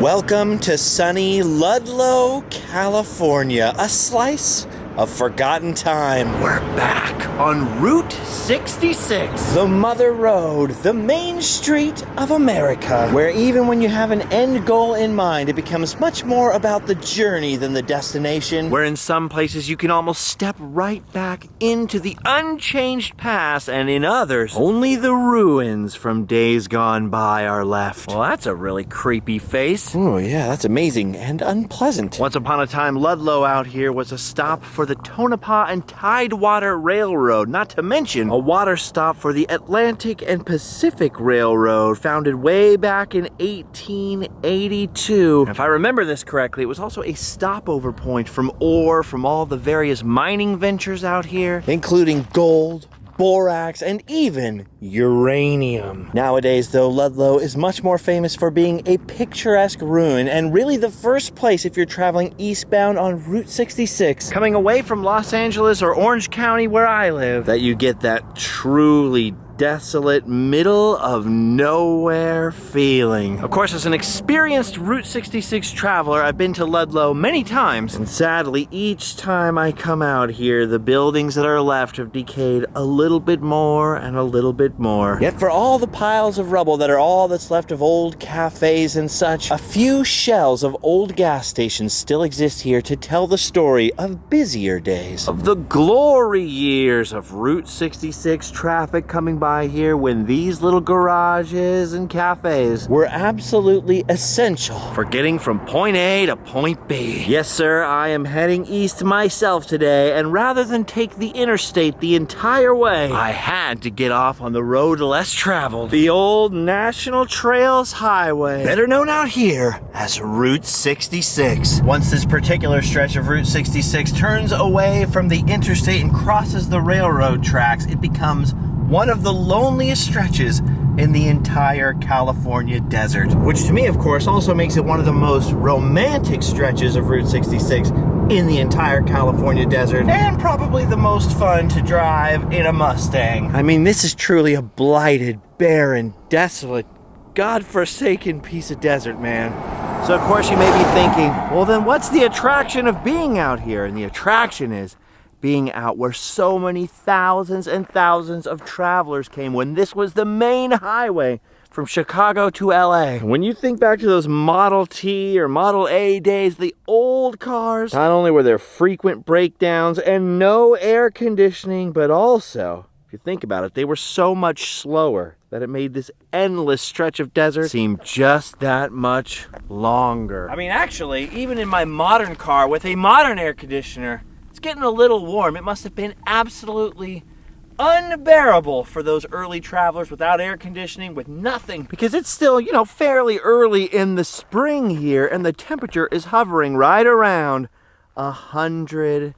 Welcome to sunny Ludlow, California, a slice of forgotten time. We're back on Route 66. The Mother Road, the main street of America, where even when you have an end goal in mind, it becomes much more about the journey than the destination. Where in some places you can almost step right back into the unchanged past, and in others, only the ruins from days gone by are left. Well, that's a really creepy face. Oh yeah, that's amazing and unpleasant. Once upon a time, Ludlow out here was a stop for the Tonopah and Tidewater Railroad, not to mention a water stop for the Atlantic and Pacific Railroad, founded way back in 1882. If I remember this correctly, it was also a stopover point from ore from all the various mining ventures out here, including gold, borax, and even uranium. Nowadays, though, Ludlow is much more famous for being a picturesque ruin and really the first place if you're traveling eastbound on Route 66. Coming away from Los Angeles or Orange County, where I live, that you get that truly desolate, middle of nowhere feeling. Of course, as an experienced Route 66 traveler, I've been to Ludlow many times, and sadly, each time I come out here, the buildings that are left have decayed a little bit more and a little bit more. Yet for all the piles of rubble that are all that's left of old cafes and such, a few shells of old gas stations still exist here to tell the story of busier days. Of the glory years of Route 66 traffic coming by here when these little garages and cafes were absolutely essential for getting from point A to point B. Yes, sir, I am heading east myself today, and rather than take the interstate the entire way, I had to get off on the road less traveled, the old National Trails Highway, better known out here as Route 66. Once this particular stretch of Route 66 turns away from the interstate and crosses the railroad tracks, it becomes one of the loneliest stretches in the entire California desert. Which to me, of course, also makes it one of the most romantic stretches of Route 66 in the entire California desert, and probably the most fun to drive in a Mustang. I mean, this is truly a blighted, barren, desolate, God-forsaken piece of desert, man. So of course you may be thinking, well then what's the attraction of being out here? And the attraction is being out where so many thousands and thousands of travelers came when this was the main highway from Chicago to LA. When you think back to those Model T or Model A days, the old cars, not only were there frequent breakdowns and no air conditioning, but also, if you think about it, they were so much slower that it made this endless stretch of desert seem just that much longer. I mean, actually, even in my modern car with a modern air conditioner, it's getting a little warm. It must have been absolutely unbearable for those early travelers without air conditioning, with nothing, because it's still, fairly early in the spring here, and the temperature is hovering right around 100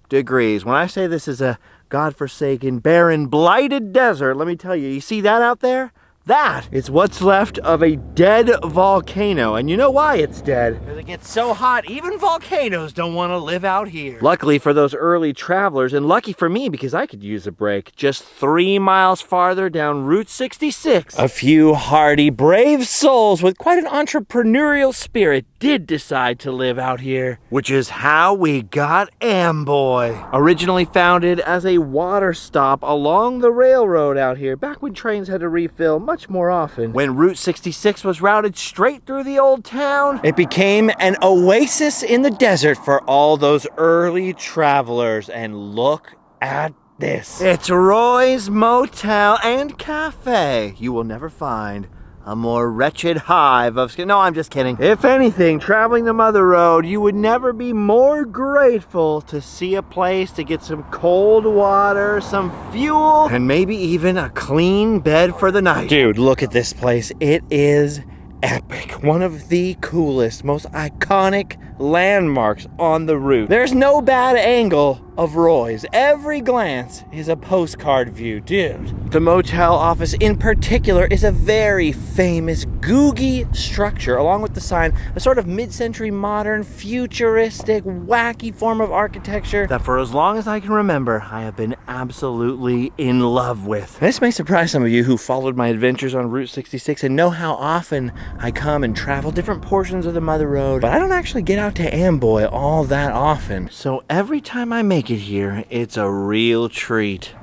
degrees. When I say this is a godforsaken, barren, blighted desert, let me tell you, you see that out there? That is what's left of a dead volcano. And you know why it's dead? Because it gets so hot, even volcanoes don't want to live out here. Luckily for those early travelers, and lucky for me because I could use a break, just 3 miles farther down Route 66, a few hardy, brave souls with quite an entrepreneurial spirit did decide to live out here. Which is how we got Amboy. Originally founded as a water stop along the railroad out here, back when trains had to refill much more often. When Route 66 was routed straight through the old town, it became an oasis in the desert for all those early travelers. And look at this. It's Roy's Motel and Cafe. You will never find a more wretched hive of... No, I'm just kidding. If anything, traveling the Mother Road, you would never be more grateful to see a place to get some cold water, some fuel, and maybe even a clean bed for the night. Dude, look at this place. It is epic. One of the coolest, most iconic landmarks on the route. There's no bad angle of Roy's. Every glance is a postcard view, dude. The motel office in particular is a very famous googie structure, along with the sign, a sort of mid-century modern, futuristic, wacky form of architecture that for as long as I can remember, I have been absolutely in love with. This may surprise some of you who followed my adventures on Route 66 and know how often I come and travel different portions of the Mother Road, but I don't actually get out to Amboy all that often. So every time I make it here, it's a real treat.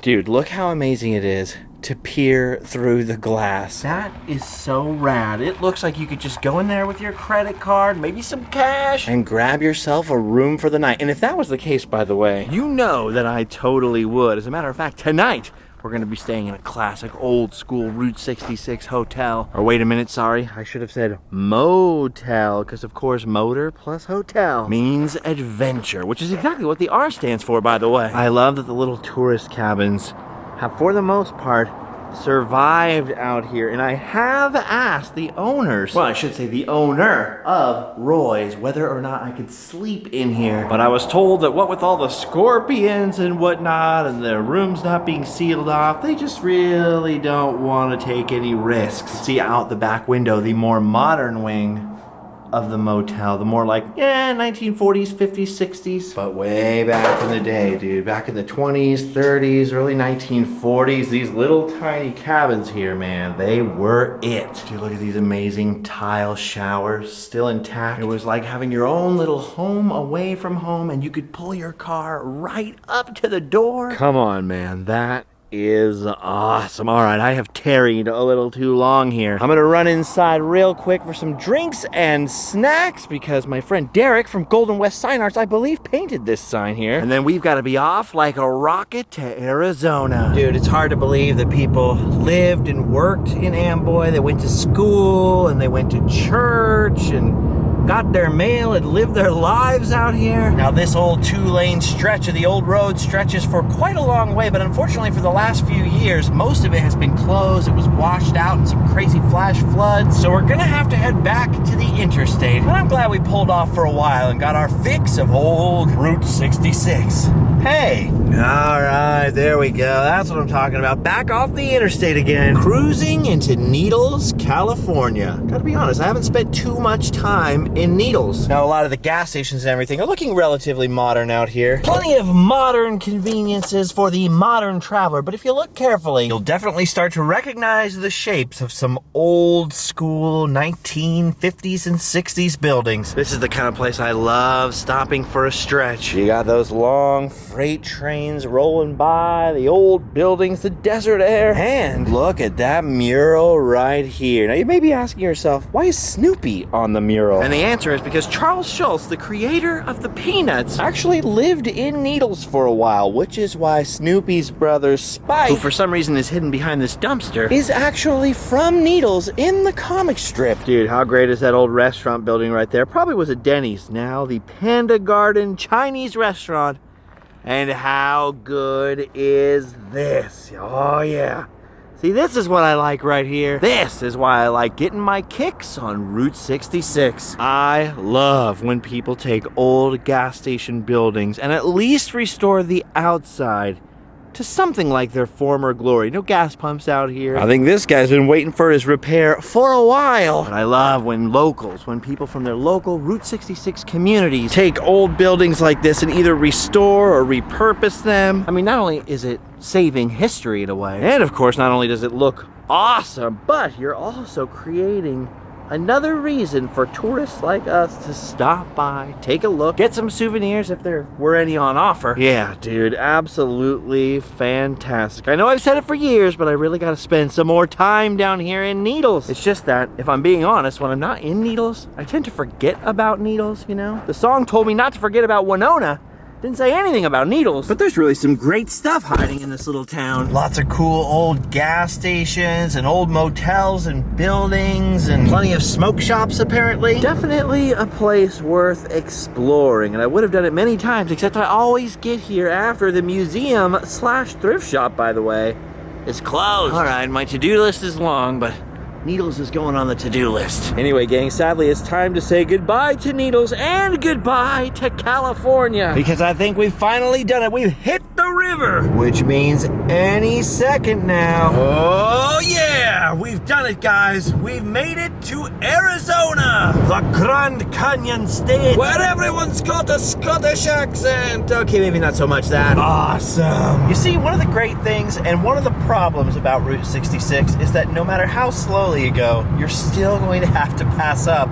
Dude, look how amazing it is to peer through the glass. That is so rad. It looks like you could just go in there with your credit card, maybe some cash, and grab yourself a room for the night. And if that was the case, by the way, you know that I totally would. As a matter of fact, tonight, we're gonna be staying in a classic old school Route 66 hotel. Or wait a minute, sorry, I should have said motel, because of course motor plus hotel means adventure, which is exactly what the R stands for, by the way. I love that the little tourist cabins have, for the most part, survived out here, and I have asked the owners, well, I should say the owner of Roy's, whether or not I could sleep in here, but I was told that what with all the scorpions and whatnot and the rooms not being sealed off, they just really don't want to take any risks. See out the back window, the more modern wing of the motel, the more like, 1940s, 50s, 60s, but way back in the day, dude, back in the 20s, 30s, early 1940s, these little tiny cabins here, man, they were it. Dude, look at these amazing tile showers, still intact. It was like having your own little home away from home, and you could pull your car right up to the door. Come on, man, that is awesome. All right, I have tarried a little too long here. I'm gonna run inside real quick for some drinks and snacks because my friend Derek from Golden West Sign Arts, I believe, painted this sign here. And then we've got to be off like a rocket to Arizona. Dude, it's hard to believe that people lived and worked in Amboy. They went to school and they went to church and got their mail and lived their lives out here. Now this old 2-lane stretch of the old road stretches for quite a long way, but unfortunately for the last few years, most of it has been closed. It was washed out in some crazy flash floods. So we're gonna have to head back to the interstate. And I'm glad we pulled off for a while and got our fix of old Route 66. Hey, all right, there we go. That's what I'm talking about. Back off the interstate again. Cruising into Needles, California. Gotta be honest, I haven't spent too much time in Needles. Now, a lot of the gas stations and everything are looking relatively modern out here. Plenty of modern conveniences for the modern traveler, but if you look carefully, you'll definitely start to recognize the shapes of some old school 1950s and 60s buildings. This is the kind of place I love stopping for a stretch. You got those long freight trains rolling by, the old buildings, the desert air, and look at that mural right here. Now, you may be asking yourself, why is Snoopy on the mural? And the answer is because Charles Schulz, the creator of the Peanuts, actually lived in Needles for a while, which is why Snoopy's brother Spike, who for some reason is hidden behind this dumpster, is actually from Needles in the comic strip. Dude, how great is that old restaurant building right there? Probably was a Denny's, now the Panda Garden Chinese restaurant. And how good is this? Oh yeah. See, this is what I like right here. This is why I like getting my kicks on Route 66. I love when people take old gas station buildings and at least restore the outside to something like their former glory. No gas pumps out here. I think this guy's been waiting for his repair for a while. But I love when people from their local Route 66 communities take old buildings like this and either restore or repurpose them. I mean, not only is it saving history in a way, and of course, not only does it look awesome, but you're also creating another reason for tourists like us to stop by, take a look, get some souvenirs if there were any on offer. Yeah, dude, absolutely fantastic. I know I've said it for years, but I really gotta spend some more time down here in Needles. It's just that, if I'm being honest, when I'm not in Needles, I tend to forget about Needles, you know? The song told me not to forget about Winona. Didn't say anything about Needles. But there's really some great stuff hiding in this little town. Lots of cool old gas stations and old motels and buildings and plenty of smoke shops, apparently. Definitely a place worth exploring, and I would have done it many times, except I always get here after the museum / thrift shop, by the way, is closed. All right, my to-do list is long, but Needles is going on the to-do list. Anyway, gang, sadly, it's time to say goodbye to Needles and goodbye to California. Because I think we've finally done it. We've hit the river. Which means any second now. Oh, yeah! We've done it, guys. We've made it to Arizona. The Grand Canyon State. Where everyone's got a Scottish accent. Okay, maybe not so much that. Awesome. You see, one of the great things and one of the problems about Route 66 is that no matter how slowly you go, you're still going to have to pass up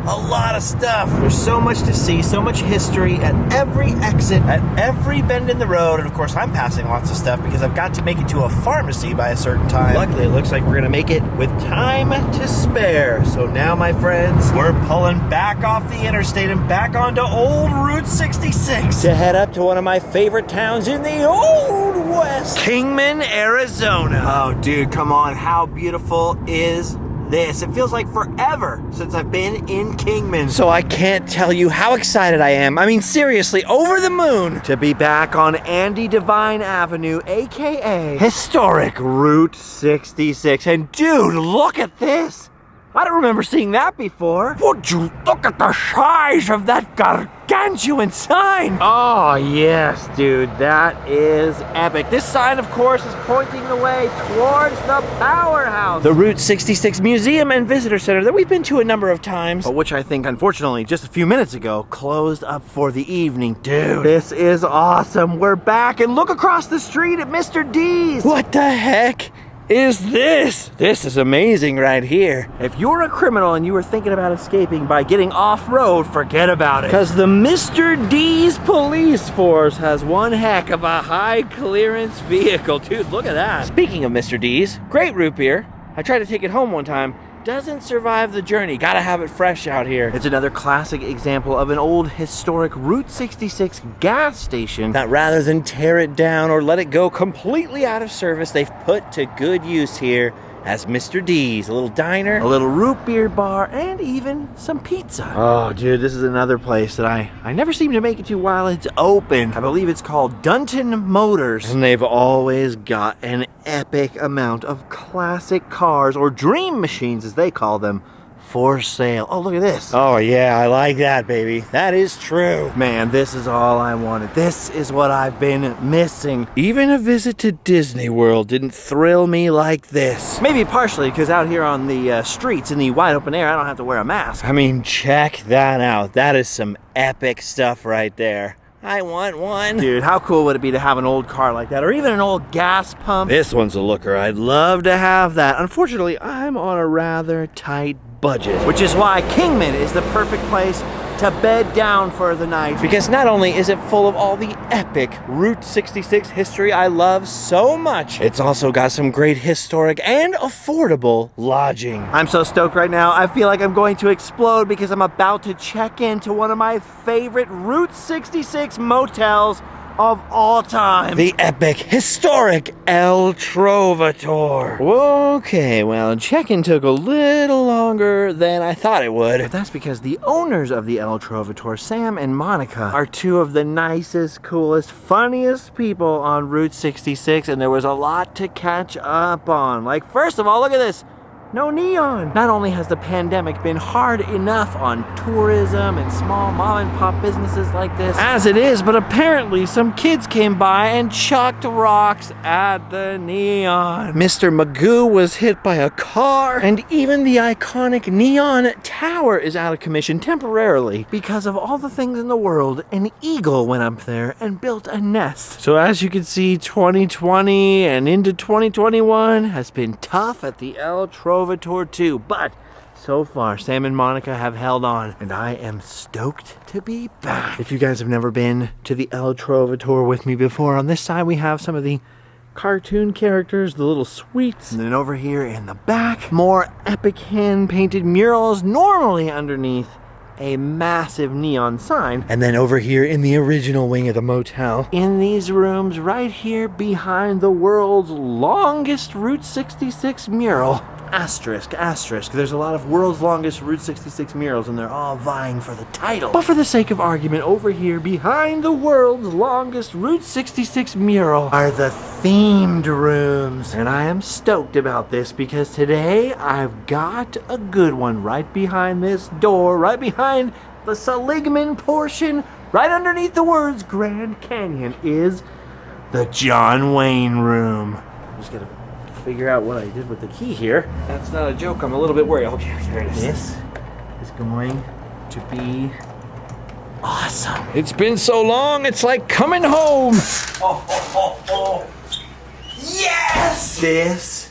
a lot of stuff. There's so much to see, so much history at every exit, at every bend in the road, and of course I'm passing lots of stuff because I've got to make it to a pharmacy by a certain time. Luckily, it looks like we're gonna make it with time to spare. So now, my friends, we're pulling back off the interstate and back onto old Route 66 To head up to one of my favorite towns in the Old West. Kingman, Arizona. Oh, dude, come on. How beautiful is this? It feels like forever since I've been in Kingman. So I can't tell you how excited I am. I mean, seriously, over the moon to be back on Andy Devine Avenue, aka historic Route 66. And dude, look at this. I don't remember seeing that before. Would you look at the size of that gargantuan sign? Oh, yes, dude, that is epic. This sign, of course, is pointing the way towards the powerhouse. The Route 66 Museum and Visitor Center that we've been to a number of times, but which I think, unfortunately, just a few minutes ago, closed up for the evening. Dude, this is awesome. We're back, and look across the street at Mr. D's. What the heck is this? This is amazing right here. If you're a criminal and you were thinking about escaping by getting off-road, forget about it. Because the Mr. D's police force has one heck of a high-clearance vehicle. Dude, look at that. Speaking of Mr. D's, great root beer. I tried to take it home one time. Doesn't survive the journey. Gotta have it fresh out here. It's another classic example of an old historic Route 66 gas station that rather than tear it down or let it go completely out of service, they've put to good use here as Mr. D's, a little diner, a little root beer bar, and even some pizza. Oh, dude, this is another place that I never seem to make it to while it's open. I believe it's called Dunton Motors, and they've always got an epic amount of classic cars, or dream machines as they call them, for sale. Oh, look at this. Oh, yeah, I like that, baby. That is true. Man, this is all I wanted. This is what I've been missing. Even a visit to Disney World didn't thrill me like this. Maybe partially because out here on the streets in the wide open air, I don't have to wear a mask. I mean, check that out. That is some epic stuff right there. I want one. Dude, how cool would it be to have an old car like that, or even an old gas pump? This one's a looker. I'd love to have that. Unfortunately, I'm on a rather tight budget, which is why Kingman is the perfect place to bed down for the night. Because not only is it full of all the epic Route 66 history I love so much, it's also got some great historic and affordable lodging. I'm so stoked right now. I feel like I'm going to explode because I'm about to check into one of my favorite Route 66 motels of all time. The epic, historic El Trovatore. Okay, well, check-in took a little longer than I thought it would. But that's because the owners of the El Trovatore, Sam and Monica, are two of the nicest, coolest, funniest people on Route 66, and there was a lot to catch up on. Like, first of all, look at this. No neon. Not only has the pandemic been hard enough on tourism and small mom and pop businesses like this as it is, but apparently some kids came by and chucked rocks at the neon. Mr. Magoo was hit by a car, and even the iconic neon tower is out of commission temporarily because of all the things in the world. An eagle went up there and built a nest. So as you can see, 2020 and into 2021 has been tough at the El Trovatore too, but so far Sam and Monica have held on, and I am stoked to be back. If you guys have never been to the El Trovatore with me before, on this side we have some of the cartoon characters, the little sweets, and then over here in the back, more epic hand-painted murals, normally underneath a massive neon sign. And then over here in the original wing of the motel, in these rooms right here behind the world's longest Route 66 mural, asterisk, asterisk. There's a lot of world's longest Route 66 murals, and they're all vying for the title. But for the sake of argument, over here, behind the world's longest Route 66 mural, are the themed rooms. And I am stoked about this because today I've got a good one right behind this door, right behind the Seligman portion, right underneath the words Grand Canyon, is the John Wayne room. I'm just gonna figure out what I did with the key here. That's not a joke. I'm a little bit worried. Okay, there it is. This is going to be awesome. It's been so long, it's like coming home. Yes! This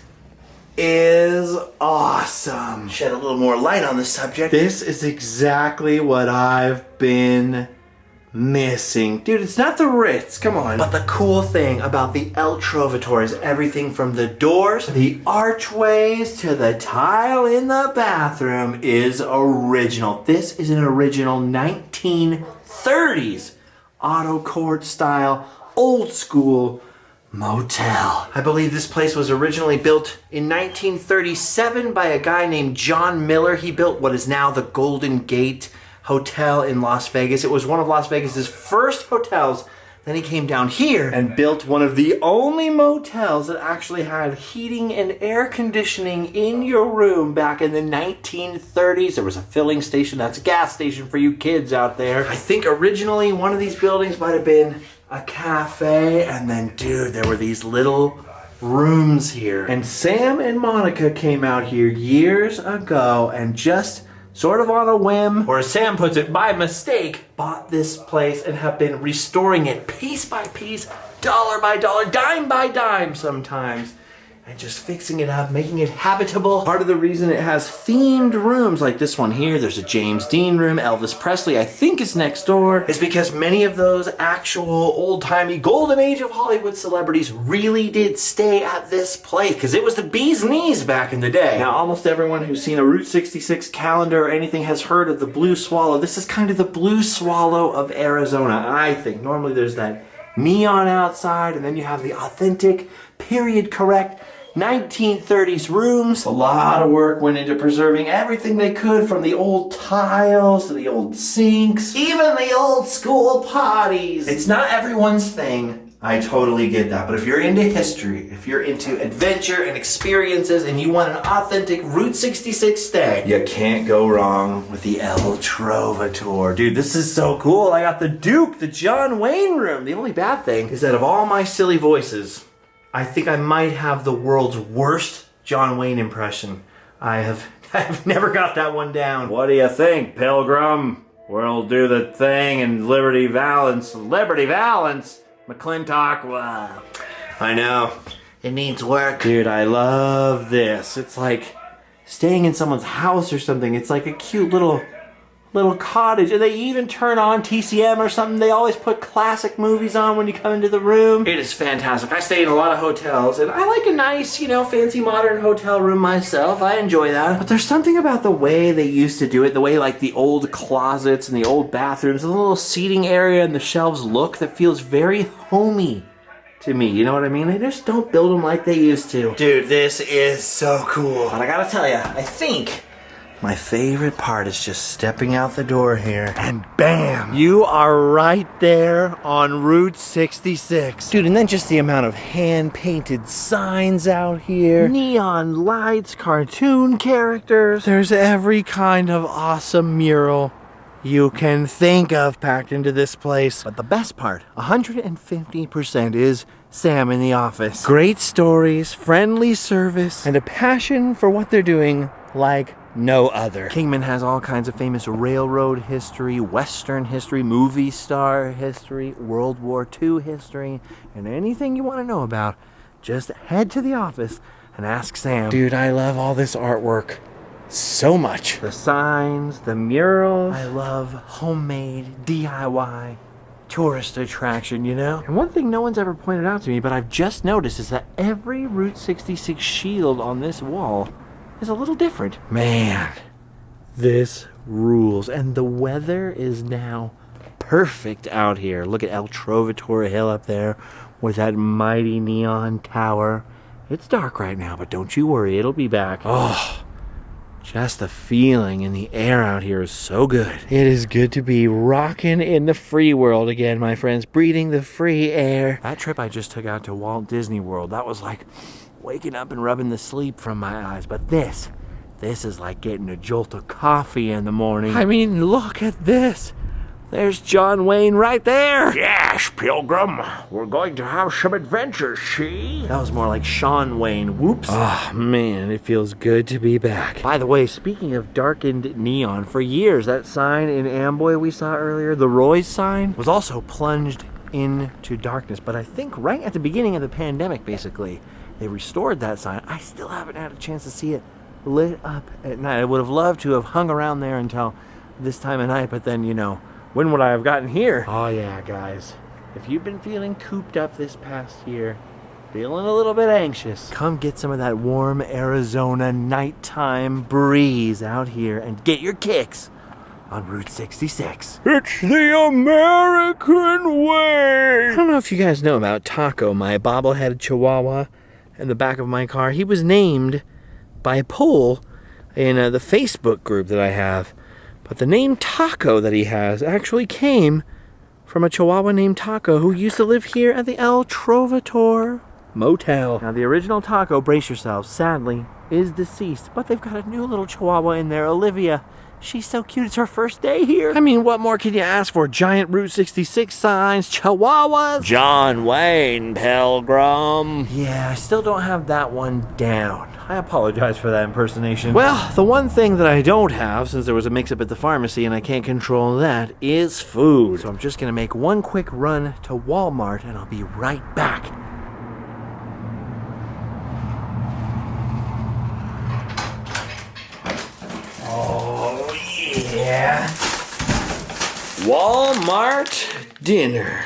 is awesome. Shed a little more light on the subject. This is exactly what I've been missing. Dude, it's not the Ritz, come on. But the cool thing about the El Trovatore is everything from the doors, the archways, to the tile in the bathroom is original. This is an original 1930s auto court style, old school motel. I believe this place was originally built in 1937 by a guy named John Miller. He built what is now the Golden Gate Hotel in Las Vegas. It was one of Las Vegas's first hotels. Then he came down here and built one of the only motels that actually had heating and air conditioning in your room back in the 1930s. There was a filling station. That's a gas station for you kids out there. I think originally one of these buildings might have been a cafe, and then, dude, there were these little rooms here. And Sam and Monica came out here years ago and just sort of on a whim, or as Sam puts it, by mistake, bought this place and have been restoring it piece by piece, dollar by dollar, dime by dime sometimes, and just fixing it up, making it habitable. Part of the reason it has themed rooms like this one here, there's a James Dean room, Elvis Presley I think is next door, is because many of those actual old-timey golden age of Hollywood celebrities really did stay at this place, because it was the bee's knees back in the day. Now, almost everyone who's seen a Route 66 calendar or anything has heard of the Blue Swallow. This is kind of the Blue Swallow of Arizona, I think. Normally there's that neon outside, and then you have the authentic, period-correct 1930s rooms. A lot of work went into preserving everything they could, from the old tiles to the old sinks, even the old school potties. It's not everyone's thing. I totally get that. But if you're into history, if you're into adventure and experiences, and you want an authentic Route 66 stay, you can't go wrong with the El Trovatore. Dude, this is so cool. I got the Duke, the John Wayne room. The only bad thing is that of all my silly voices, I think I might have the world's worst John Wayne impression. I've never got that one down. What do you think, Pilgrim? We'll do the thing in Liberty Valance. Liberty Valance? McClintock? Wow. I know. It needs work. Dude, I love this. It's like staying in someone's house or something. It's like a cute little cottage, and they even turn on TCM or something. They always put classic movies on when you come into the room. It is fantastic. I stay in a lot of hotels, and I like a nice, fancy modern hotel room myself. I enjoy that. But there's something about the way they used to do it, the way like the old closets and the old bathrooms, and the little seating area and the shelves look, that feels very homey to me. You know what I mean? They just don't build them like they used to. Dude, this is so cool. But I gotta tell you, I think my favorite part is just stepping out the door here, and bam! You are right there on Route 66. Dude, and then just the amount of hand-painted signs out here, neon lights, cartoon characters. There's every kind of awesome mural you can think of packed into this place. But the best part, 150%, is Sam in the office. Great stories, friendly service, and a passion for what they're doing like no other. Kingman has all kinds of famous railroad history, Western history, movie star history, World War II history, and anything you want to know about, just head to the office and ask Sam. Dude, I love all this artwork so much. The signs, the murals. I love homemade, DIY, tourist attraction, And one thing no one's ever pointed out to me, but I've just noticed, is that every Route 66 shield on this wall is a little different. Man, this rules. And the weather is now perfect out here. Look at El Trovatore Hill up there with that mighty neon tower. It's dark right now, but don't you worry, it'll be back. Oh, just the feeling in the air out here is so good. It is good to be rocking in the free world again, my friends, breathing the free air. That trip I just took out to Walt Disney World, that was like waking up and rubbing the sleep from my eyes. But this is like getting a jolt of coffee in the morning. I mean, look at this. There's John Wayne right there. Yes, Pilgrim. We're going to have some adventures, see? That was more like Sean Wayne. Whoops. Oh, man, it feels good to be back. By the way, speaking of darkened neon, for years, that sign in Amboy we saw earlier, the Roy's sign, was also plunged into darkness. But I think right at the beginning of the pandemic, basically, they restored that sign. I still haven't had a chance to see it lit up at night. I would have loved to have hung around there until this time of night, but then, you know, when would I have gotten here? Oh yeah, guys. If you've been feeling cooped up this past year, feeling a little bit anxious, come get some of that warm Arizona nighttime breeze out here and get your kicks on Route 66. It's the American way! I don't know if you guys know about Taco, my bobblehead chihuahua in the back of my car. He was named by a poll in the Facebook group that I have. But the name Taco that he has actually came from a chihuahua named Taco who used to live here at the El Trovatore Motel. Now, the original Taco, brace yourselves, sadly, is deceased. But they've got a new little chihuahua in there, Olivia. She's so cute. It's her first day here. I mean, what more can you ask for? Giant Route 66 signs, chihuahuas. John Wayne, Pilgrim. Yeah, I still don't have that one down. I apologize for that impersonation. Well, the one thing that I don't have, since there was a mix-up at the pharmacy and I can't control that, is food. So I'm just going to make one quick run to Walmart and I'll be right back. Oh, yeah. Walmart dinner.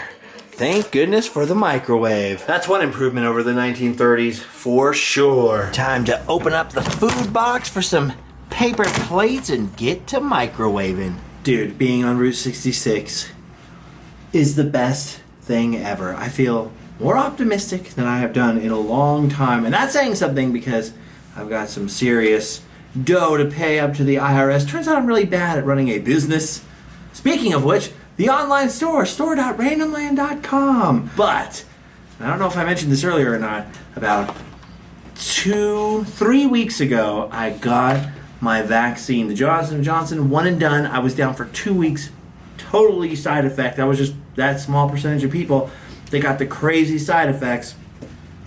Thank goodness for the microwave. That's one improvement over the 1930s, for sure. Time to open up the food box for some paper plates and get to microwaving. Dude, being on Route 66 is the best thing ever. I feel more optimistic than I have done in a long time. And that's saying something because I've got some serious dough to pay up to the IRS. Turns out I'm really bad at running a business. Speaking of which, the online store, store.randomland.com. But, I don't know if I mentioned this earlier or not, about 3 weeks ago, I got my vaccine. The Johnson & Johnson, one and done. I was down for 2 weeks, totally side effect. I was just that small percentage of people that got the crazy side effects.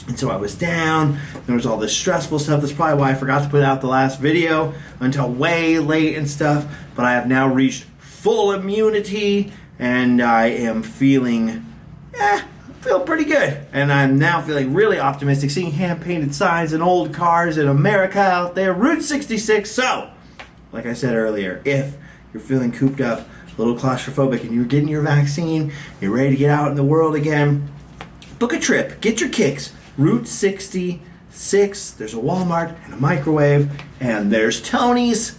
And so I was down, there was all this stressful stuff. That's probably why I forgot to put out the last video until way late and stuff. But I have now reached full immunity, and I am feeling pretty good. And I'm now feeling really optimistic, seeing hand-painted signs and old cars in America out there, Route 66. So, like I said earlier, if you're feeling cooped up, a little claustrophobic, and you're getting your vaccine, you're ready to get out in the world again, book a trip, get your kicks. Route 66, there's a Walmart and a microwave, and there's Tony's.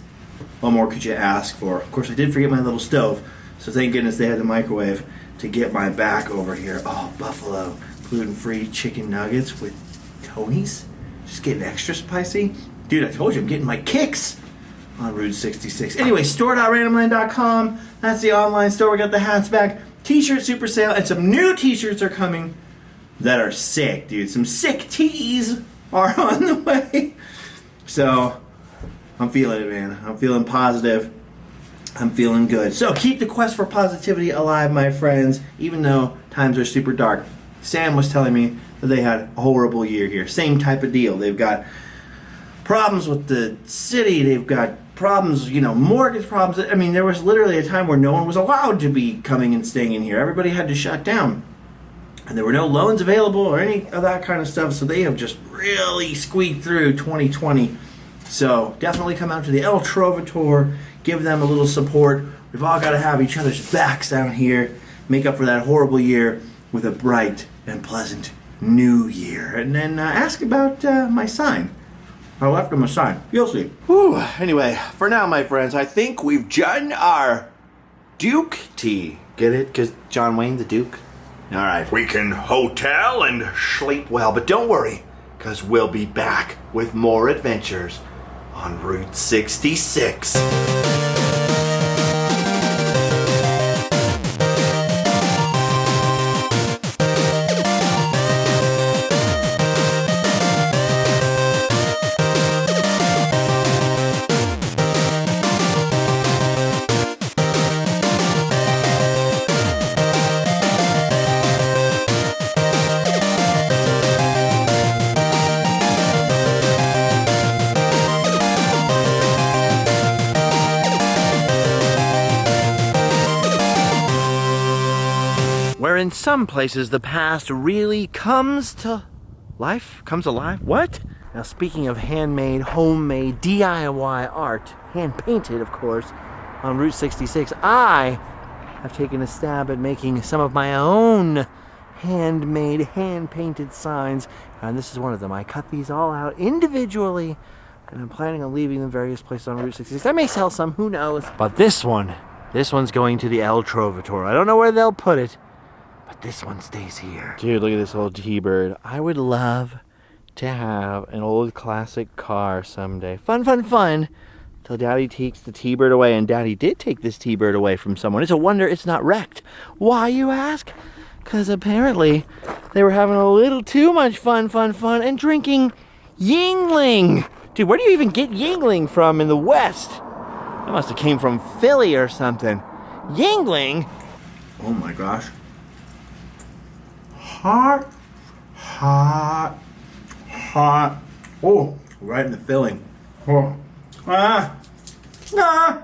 What more could you ask for? Of course, I did forget my little stove, so thank goodness they had the microwave to get my back over here. Oh, buffalo gluten-free chicken nuggets with Tony's. Just getting extra spicy. Dude, I told you I'm getting my kicks on Route 66. Anyway, store.randomland.com. That's the online store. We got the hats back. T-shirt super sale, and some new t-shirts are coming that are sick, dude. Some sick tees are on the way. So, I'm feeling it, man. I'm feeling positive. I'm feeling good. So keep the quest for positivity alive, my friends, even though times are super dark. Sam was telling me that they had a horrible year here. Same type of deal. They've got problems with the city. They've got problems, mortgage problems. I mean, there was literally a time where no one was allowed to be coming and staying in here. Everybody had to shut down. And there were no loans available or any of that kind of stuff. So they have just really squeaked through 2020. So definitely come out to the El Trovatore. Give them a little support. We've all got to have each other's backs down here. Make up for that horrible year with a bright and pleasant new year. And then ask about my sign. I left him a sign. You'll see. Whew. Anyway, for now, my friends, I think we've done our Duke tea. Get it? Because John Wayne, the Duke? All right. We can hotel and Sleep well, but don't worry, because we'll be back with more adventures on Route 66. Where in some places the past really comes to life, comes alive. What? Now speaking of handmade, homemade, DIY art, hand painted of course, on Route 66, I have taken a stab at making some of my own handmade, hand-painted signs, and this is one of them. I cut these all out individually, and I'm planning on leaving them various places on Route 66. I may sell some, who knows? But this one's going to the El Trovatore. I don't know where they'll put it, but this one stays here. Dude, look at this old T-Bird. I would love to have an old classic car someday. Fun, fun, fun. Till Daddy takes the T-Bird away, and Daddy did take this T-Bird away from someone. It's a wonder it's not wrecked. Why, you ask? Because apparently they were having a little too much fun, and drinking Yingling. Dude, where do you even get Yingling from in the West? That must have came from Philly or something. Yingling? Oh my gosh. Hot, hot, hot. Oh, right in the filling. Oh. Ah. Ah.